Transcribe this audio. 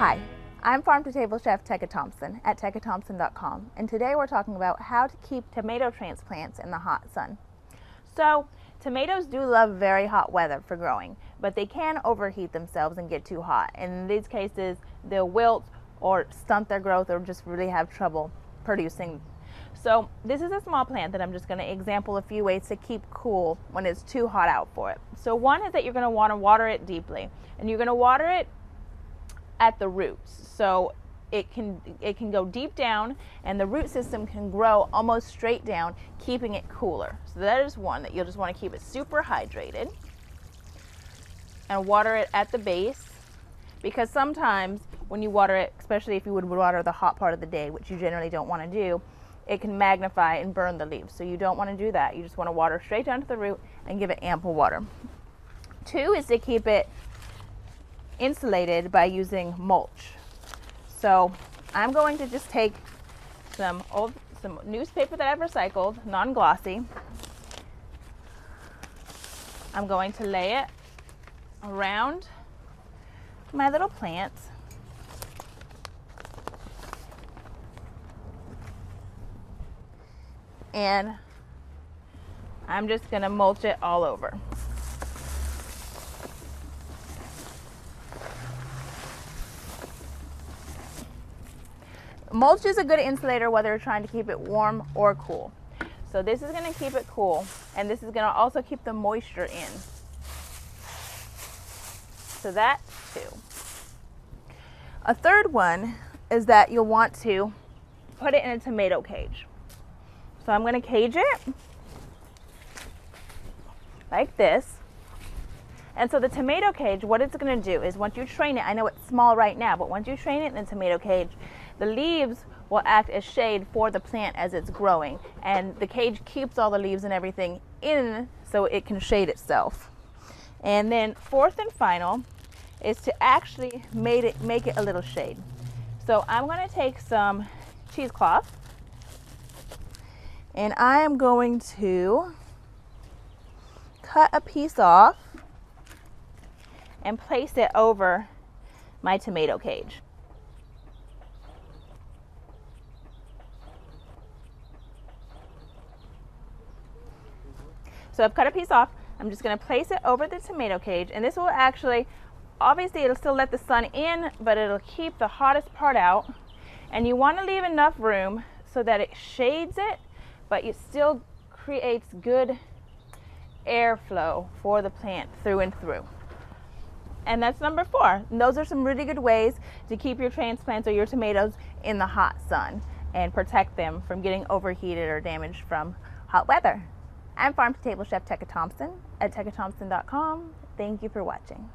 Hi, I'm farm-to-table chef Tekka Thompson at tekkathompson.com, and today we're talking about how to keep tomato transplants in the hot sun. So, tomatoes do love very hot weather for growing, but they can overheat themselves and get too hot. And in these cases, they'll wilt or stunt their growth or just really have trouble producing. So this is a small plant that I'm just going to example a few ways to keep cool when it's too hot out for it. So one is that you're going to want to water it deeply, and you're going to water it at the roots, so it can go deep down and the root system can grow almost straight down, keeping it cooler. So that is one that you'll just want to keep it super hydrated, and water it at the base, because sometimes when you water it, especially if you would water the hot part of the day, which you generally don't want to do, it can magnify and burn the leaves. So you don't want to do that. You just want to water straight down to the root and give it ample water. Two is to keep it insulated by using mulch. So I'm going to just take some newspaper that I've recycled, non-glossy. I'm going to lay it around my little plants. And I'm just going to mulch it all over. Mulch is a good insulator whether you're trying to keep it warm or cool. So this is going to keep it cool, and this is going to also keep the moisture in. So that's two. A third one is that you'll want to put it in a tomato cage. So I'm going to cage it like this. And so the tomato cage, what it's going to do is once you train it, I know it's small right now, but once you train it in a tomato cage, the leaves will act as shade for the plant as it's growing. And the cage keeps all the leaves and everything in so it can shade itself. And then fourth and final is to actually make it a little shade. So I'm going to take some cheesecloth, and I am going to cut a piece off and place it over my tomato cage. So I've cut a piece off. I'm just going to place it over the tomato cage, and this will actually, obviously it'll still let the sun in, but it'll keep the hottest part out. And you want to leave enough room so that it shades it, but it still creates good airflow for the plant through and through. And that's number 4. And those are some really good ways to keep your transplants or your tomatoes in the hot sun and protect them from getting overheated or damaged from hot weather. I'm farm-to-table chef Tekka Thompson at tekkathompson.com. Thank you for watching.